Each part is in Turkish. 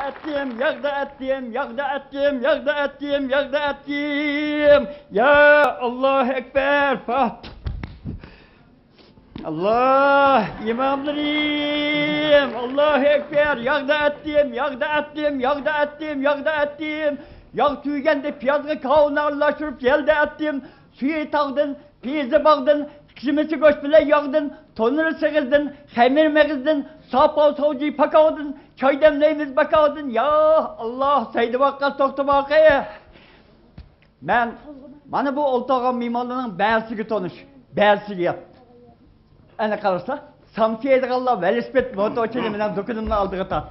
ettim, yağda ettim, yağda ettim, yağda ettim, yağda ettim. Ya Allah Ekber. Allah imamlarım, Allah Ekber. Yağda ettim, yağda ettim, yağda ettim, yağda ettim. Yağ tüygende piyazga kavunarlaşırıp elde ettim. Suyu tağdın, piyizi bağdın, kişimisi göç bile yağdın, tonları sıkıldın, xemirmeğizdin, sağpav savcıyı pakavdın, çay demleyimiz bakavdın. Ya Allah, saydı bakkal toktu bakayı. Bana bu oltağın mimarlığının bəyəsigi tonuş, bəyəsigi yap. Ana kalırsa, samsiyede Allah velespet motoçeli menen dokunumla aldığı tat.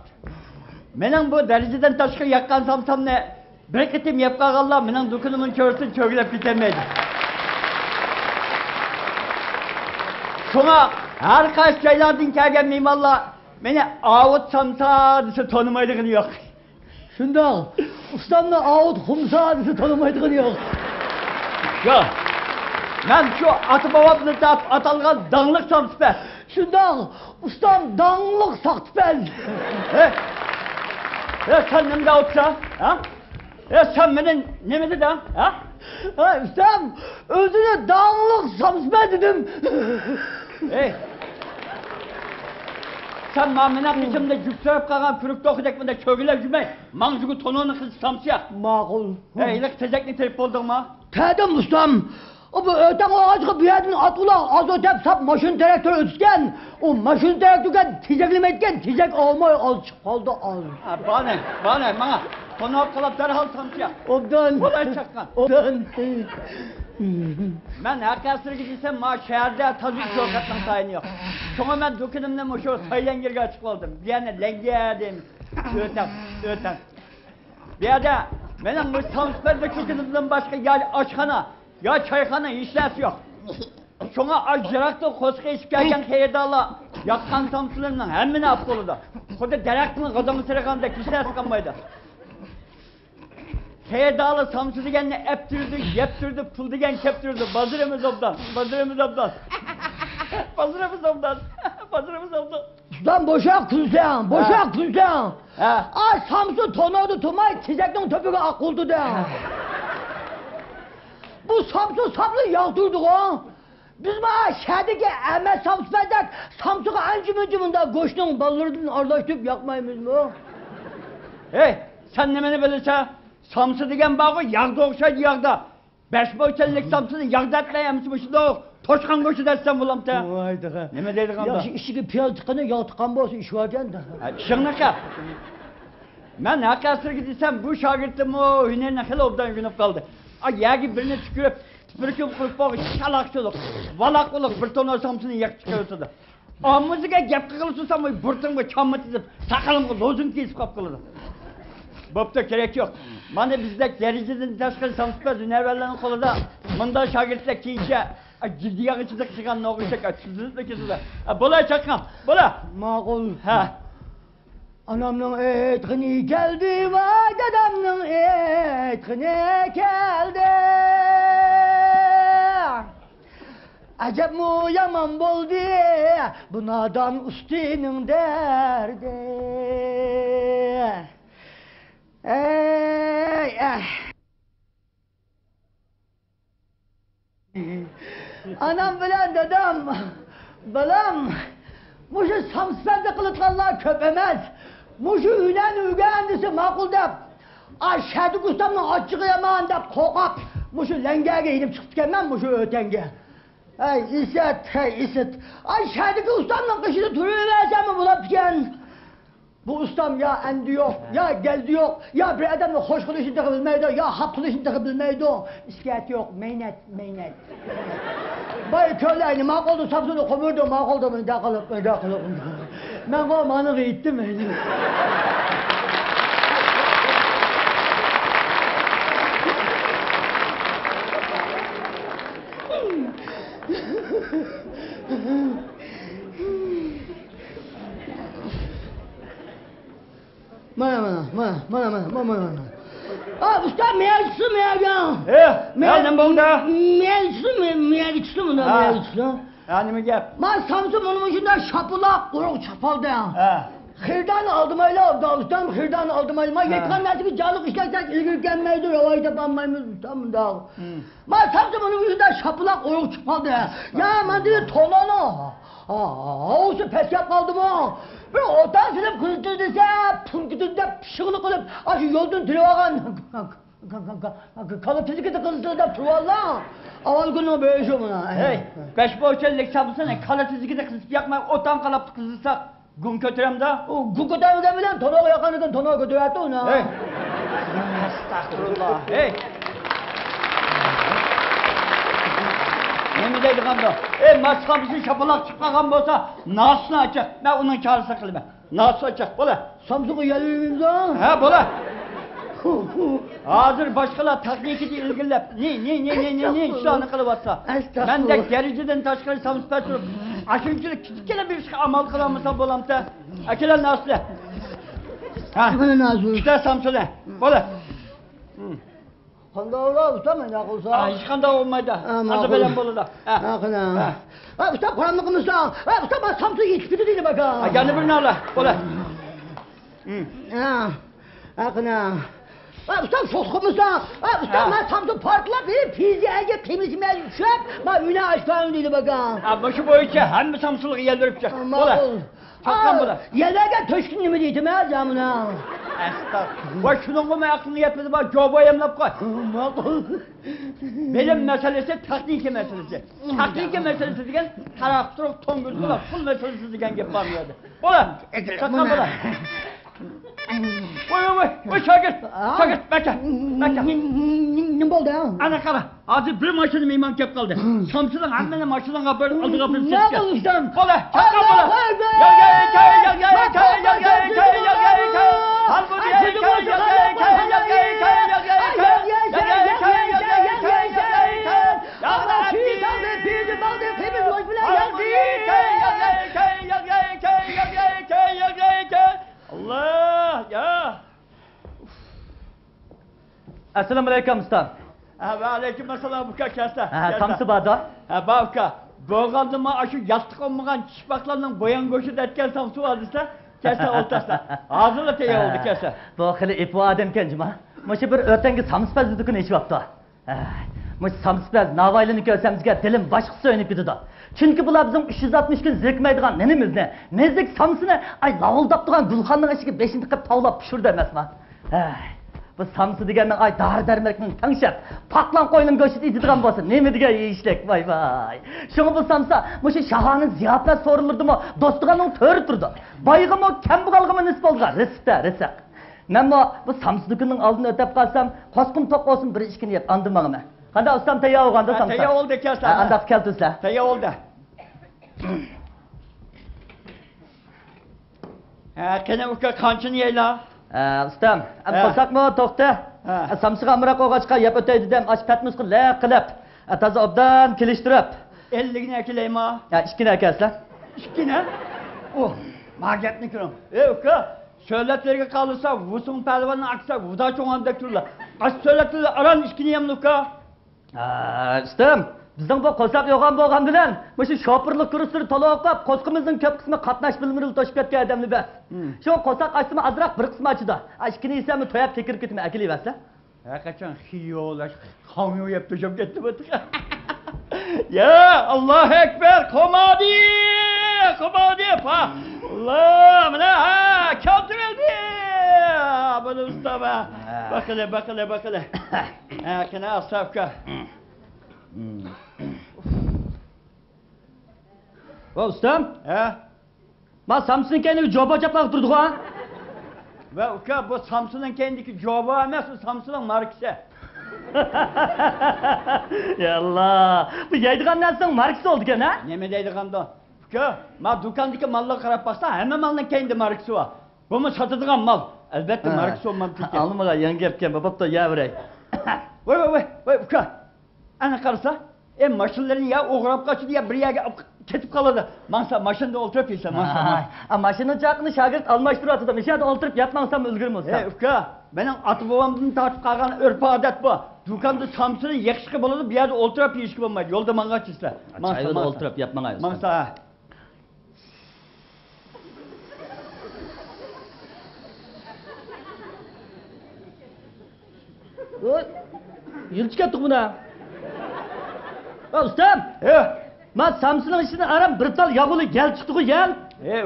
Menen bu dereceden taşkı yakkan samsam ne? Breketim yapkan Allah menen dokunumun körsün çögülep bitemedi. Şuna her kaç şeylerden kelgen mimarlar beni ağıt samsa dese tanımaydığını yok. Şunda ustamla ağıt humsa dese tanımaydığını yok. Yok. Ben şu atı babamını atalgan dağlık samsıper. Şunda ustam dağlık saktipel. Sen nemde otsa? Ha? Sen beni ne mi dedin? Ha? Ustam özüne dağlık saktipel dedim. Sen mamına biçimde yüksek kalan kürükte okuyacak da kögüle cümle manzugu tonunu kız samsıya. Makul. İlik tezekli trip oldun mu? Tedim ustam. O bu öten o ağacı bir yerden atula az ötep sap maşın traktör ötken. O maşın traktörken tizeklim etken tizek olmay az kaldı az. Bana tonu kalap derhal samsıya. Obdan. Kolay çakkan. Obdan. Ben herkesine gidiysem ma şehirde tazik sokaktan sayın yok. Sonra ben dokunumda şu saylengirge açık oldum. Bir yana lengerdim. Öten. Bir yerde benim bu samsperde dokunumdan başka ya açhana ya çayxana işlesi yok. Şuna ajırakta koska işkerken heyedala yakkan samsılarından hemmine apkoluda. Koda derektinin kazanı sırakanda kişiler sıkanmaydı. Heyedala samsı digenle eptürdü, yeptürdü, pul digen keptürdü. Bazırımız obdan. Lan boşak tüzden, boşak tüzden. Ay samsı tonodu tumay tizekten töpüge akıldı da. Bu samsı saplı yağdırdık o. Biz bana şehrdeki Ahmet Samsı bedek Samsı'ga ancımıncımında koştun ballarını arlaştırıp yakmayımız mı? Sen ne beni bilirse samsı digen bağı yağda okşaydı yağda. Beş boyçellik samsını yağda etmeyemsin da toşkan koşu dersen bulam te. Haydi ha. Ne mi dedik anda? Ya işi piyaz tıkanı yağ tıkan bolsa iş var can da. Şıngnak yap. Ben hakikatır gidiysem bu şagirtim o hünerine hele obdan günüp kaldı. Yağı birine tükürüp tükürüp kurup bağı şalakçılık, valaklılık bir ton samsını yak çıkarıyorsa da. Amızıga gep kıkılısırsam o bırtımı çamı tizip sakalımı lozun kesip kapkılıdı. Bopta gerek yok. Bana bizde dereceden taşkın samsıpaz ünerverlerin kolunda mında şagirtler kiyince ciddi yağı içinde çıkan ne okuyacak sızınızda keside. Bola çakam, bola. Mağul. Anamның etgini geldi vay dedemның etgini geldi. Acep mu yaman boldu bu nadan üstünün derdi. Anam bilen dedem, balam, bu şu samsızda kılıtkanlar köpemez. Muşu ülen ügendisi makul dep. Aşağıdık ustamla açık yaman dep kokap. Muşu lengege inip çıktıkken ben muşu ötenge. Hey İsset. Aşağıdık ustamla kışını turuyuversem mi bulapken? Bu ustam ya endi yok, ya geldi yok, ya bir adamla hoş kılışını takıbilmeydi, ya hap kılışını takıbilmeydi. İskiyat yok, meynet. Bay köyleyni makoldu sapsını komurdu, makoldu beni de kalıp. Ben komanı gittim. Mana. Usta meyacısı meyacan. Geldim bunda. Meyacısı mı da? Yani mi gel? Man Samsun onun içinde şapılak, kuruk çapaldı ya. Xirdan aldım öyle ustam, xirdan aldım öyle. Ma yetkan nerede calık işlersen ilgili gelmeydi, ravayı da banmayımız ustam da. Ma samsın onun yüzünden şapılak oyuk çıkmadı. Ya ben dedi tolana. Olsun pes yap kaldım o. Bir otan sınıf kızdırdıysa, pırgıdında pişiğini kılıp, aşı yoldun direvagan. Kalıp fizikte kızdırdı valla. Aval günü böyle şey buna. Hey, beş boğaçelik sapısana, kalatızı da kızıp yakma, otan kalap kızırsak, gün kötürem da. Gün kötürem bilen, tonağı yakanıdan tonağı kötüretti ona. Hey. Estağfurullah, hey. Ne mi deydi kanda? Maskamızın şapalak çıkmagan bolsa, nasıl açacak? Ben onun çağrısı kılım. Nasıl açacak, bola? Samsun'a geliyoruz da. Ha, bola. Hazır başkalar takniki ilgilep. Ne işlerini kılıp atsa. Ben de gericiden taşkarı Samsun Petrol. Aşıncılık küçük kere bir şey amal kılamasa bolamsa. Akiler nasıl? Ha, işte Samsun'a. Bola. Kanda ola usta ben yakılsa. Hiç kanda olmaydı. Azı belen bolu da. Akına. Usta paramlıkımızda. Usta ben Samsun hiçbiri değil bakalım. Yanı birini ala. Bola. Akına. Usta soskumuzda. Usta ben Samsun parkla bir pizziye temizmeye düşüp. Ben üne aşklarım değil bakalım. Başı boyunca hem mi Samsun'u yeldiripecek. Bola. Çakkan bola. Yelerken töşkünlü mü diydim ha camına. Estağfurullah. Bak şunun kuma aklını yetmedi bak joba yemlap koy. Benim meselesi takniki meselesi. Takniki meselesi degen taraftarıp tongül kulak pul meselesi degen gep barmıyordu. Bola. Çakkan bola. Oy şagird. Bekle. Ne oldu ya? Ana kara. Hazır bir maşını imam kep kaldı. Samsun'un annene maşından kapır aldı kapır ses Ne gel. olmuşsun? Bola. Çakkan bola. Gel. Allah ya. Assalamu alaikum usta. Ve aleyküm selam buka kesta. Samsı bada. Bavka. Boğazıma aşı yastık olmayan çıplaklarının boyan göçü detken samsu vardıysa kesta oltasa. Ağzıyla teye oldu kesta. Bu xili ipu adam kencima. Mışı bir ötengi samspaz dükünü iş vapta. Mış samspaz navaylını görsemizge dilim başqa söynüp gidiyor. Çünkü bular bizim 360 gün zirkmeydiğen nenimiz ne? Nezlik samsını ay lavuldap durgan Gulxanның eşigi 5. qıp tavlap pişirdi emas mı? Bu samsı degenin ay dar dermeknin tangşap, paklan koyunun göçü ididigan bolsa, nemi degen işlek vay vay. Şunu bu samsa, muşu şahanın ziyafet sorulurdu mu, dostuganın törü turdu. Bayıgı mı, kembugalgı mı nisp olga, risk. Men bu samsı dükünün aldını ötep kalsam, koskum tok olsun bir işkini yap, andırmağım ben. Handa ustam teya olganda samsa. Teya oldu kesta. Andak keltüsle. Teya oldu. Kene uka kançını yeyla. Ustam, qo'sak mı to'xta? Samsiga amroq o'g'achqa yap o'tay dedim, aç patmusqi la qilib, taza obdan kelishtirib. 50'gini ekileyma. İşkine akaslar. İşkine? Margetni kırım. Uka, söyletlerine kalırsa, vusun pehlivanın aksa, vuda çoğandak turla. Aç söyletlerle aran işkini yemli uka. Ustam, bizden bu qo'sak yo'g'on bo'lgan bilan, shu shopirlik kurusini to'liq o'qib, qo'sqimizning ko'p qismi qatnash bilimini to'shib ketgan odamni bas. Shu qo'saq açtimi azroq bir qismi ochdi. Ishkini yesami to'yab tekirib ketmay akilayversa. Qachon xiyolash, xomyo yeb to'shab ketdi bu. Ya Allohu akbar, komadi pa. Allah, mana keltirildi. Bunu ustama. Bakile. Kana asafka. Ustam, ma Samsun kendi joba çaplaq durdu ha. Ve uka bu Samsun'un kendiki joba emas, Samsun'un markası. Ya Allah, bu yaydigan narsaning markasi oldu ekan ha? Neme deydi qanda? Uka, ma dukandaki mallar qarab baksa, hamma malning kendi markası var. Bu mu satadigan mal? Elbette markası olmam kerak. Alnıma yangi yapgan, babapta yaviray. Voy uka. Ana qarasa, maşinlerini ya o'g'rab qochdi ya bir yerga ketib qoladi. Mansa mashinada o'tirib yesa, mansa. Mashina chaqini shogird almashtiryapti. Mishada o'tirib yatmansam o'lgurmasam. Uka, mening ota-bobomdan tortib qolgan urf odat bu. Do'konda samsini yig'ishga bo'ladi, bu yerda o'tirib yeyishga bo'lmaydi. Yo'lda manga chislar. Mansa o'tirib yapmangay. Mansa. Yılçı ketdik buna. Ustam. Ben Samsun'un içinde aram bir tal yağlı gel çıktı ku gel.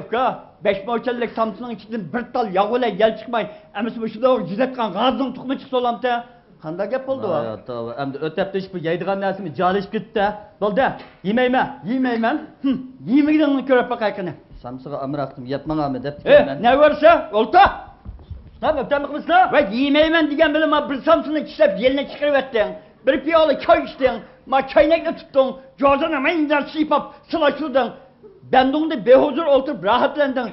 Uka, 5 moçellik Samsun'un içinden bir tal yağıyla gel çıkmayın. Emisi bu şurada yüzekkan gazın tukmu çıksa olam te. Kanda gap oldu o. Evet tabi. Hem de ötepte iş bu yaydıgan nesimi calışıp gitti. Boldu. Yemeyme. Yemeymen. Yemeyden onu körep bak aykını. Samsun'a amir aktım. Yatman Ahmet hep. Ne varsa olta. Usta öpten bakmış la. Ve yemeymen diyen benim bir Samsun'u kişilep yeline çıkarıvettin. Bir piyalı çay içtin. Ma çaynakla tuttun. Jordan hemen inden sıypap sılaşırdın. Ben de onda behuzur oturup rahatlandın.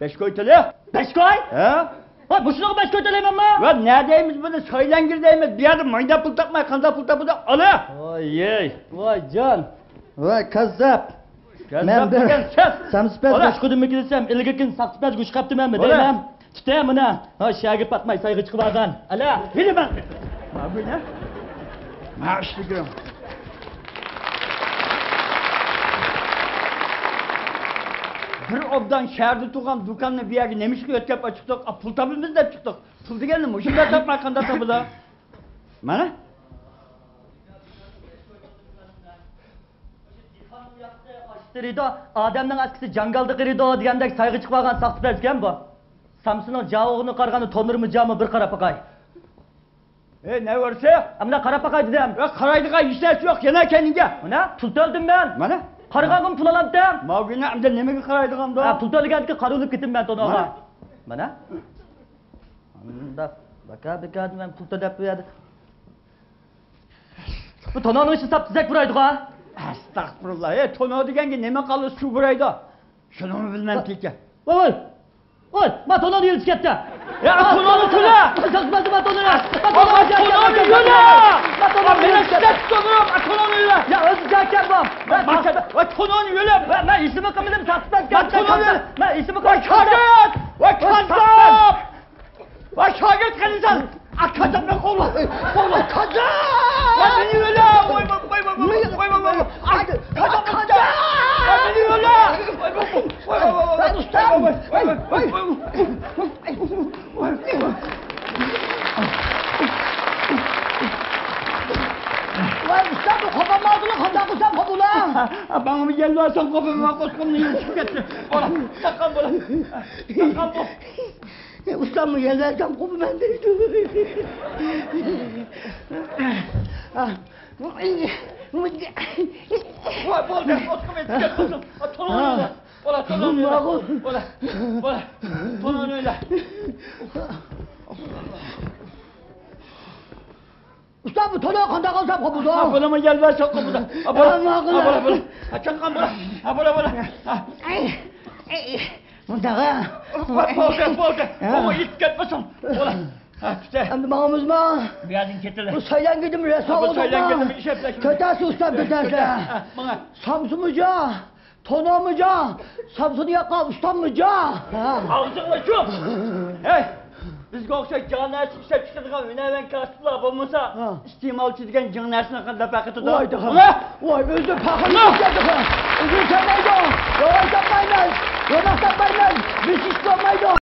5 koy tele. 5 koy? He? Vay bu şuna 5 koy teleyim la. Ve neredeyimiz böyle söylengirdeyimiz. Bir yerde mayda pul takmaya, kanza pul takmaya. Ala! Vay yey. Vay can. Vay kazzap. Ben bir ses. Samspez Ola. kuş kudum gidesem ilgikin sakspez kuş kaptım ben mi Ola. değilim. Tutayım buna. Ha şagir patmay saygı çıkıp ağdan. Ala. Biri ben. Ha bu ne? Maaşlı görüm. Bir obdan şehirde tuğan dukanla bir yere nemiş ki ötkep açıktık. Pul tabimiz de çıktık. Pul da geldim. Şimdi de tapma kanda tabı da. Bana? Aştırıydı. Adem'den askisi cangaldı kırıydı diyendek saygı çıkıp ağdan sakspez gen bu. Samsun'un cavağını karganı tonur mu camı bir kara pakay. Ne varsa? Amına kara pakay dedim. Ya karaydığa işler yok. Yana kendince. Bu ne? Pul öldüm ben. Bana? Kargağım pul alam dem. Mağgına hem de neme ki karaydığa da? Ha pul öldü ki karılıp gittim ben tonu Bana? ona. Bana? Anda bak abi geldim ben pul öldü bu yerde. Bu tonağının işi sap tizek buraydı ha. Estağfurullah. Tonu diyen ki neme kalır su buraydı. Şunu mu bilmem peki. Oy! Oy! Matonu yıl çıkarttı. Ya tononu tula! Sakspazı matonu ya. Ama tononu yola! Matonu beni size tutuyorum. Tononu yola! Ya özü caker bam. Tononu yola! Ben işimi kımılım sakspaz. Tononu yola! Ben işimi Vay şagird! Vay kazzap! Vay şagird kanısan! Akacağım ben kolla! Kolla kazzap! Vay beni yola! Vay vay vay vay vay vay vay! Ay kazzap kazzap! Vay beni yola! Vay vay vay vay vay! Ben ustam! Vay vay vay vay! Vay ustam bu kafamı aldılar kandan kusam kapıla. Bana bir gel varsan kafama koşkumunu yürüyüp gitti. Ola, sakın bola. Sakın bu. Ustam mı geleceğim kubu bendeydi. Vay bolca koşkum et gitti. Tonun öyle. Ola tonun öyle. Ola. Ola. Tonun öyle. Ustam bu tonu kandan kalsam kapıda. Ha bana mı gel varsan kapıda. Ha bola. Ha bola bola. Ha çakkan bola. Ha bola bola. Mutlaka. Bolca. Ama ilk gitmesin. Ola. Ha işte. Hem de bağımız mı? Birazın ketele. Bu söylen gidim resa oldu. Bu söylen gidim iş yapla şimdi. Kötesi ustam kötesi. Bana. Samsun'uca, Tonomuca, Samsun'u yakal ustamıca. Ağzınla şu. Hey. Biz koksa canlar çıksa çıkırdıgan öneven karşılar bulmasa istimalçı degen canlarsına kadar paketi da. Vay da. Vay özür paketi yaptık. Özür sen neydi? Yavaş yapmayın. Yavaş yapmayın. Bir şiş olmaydı.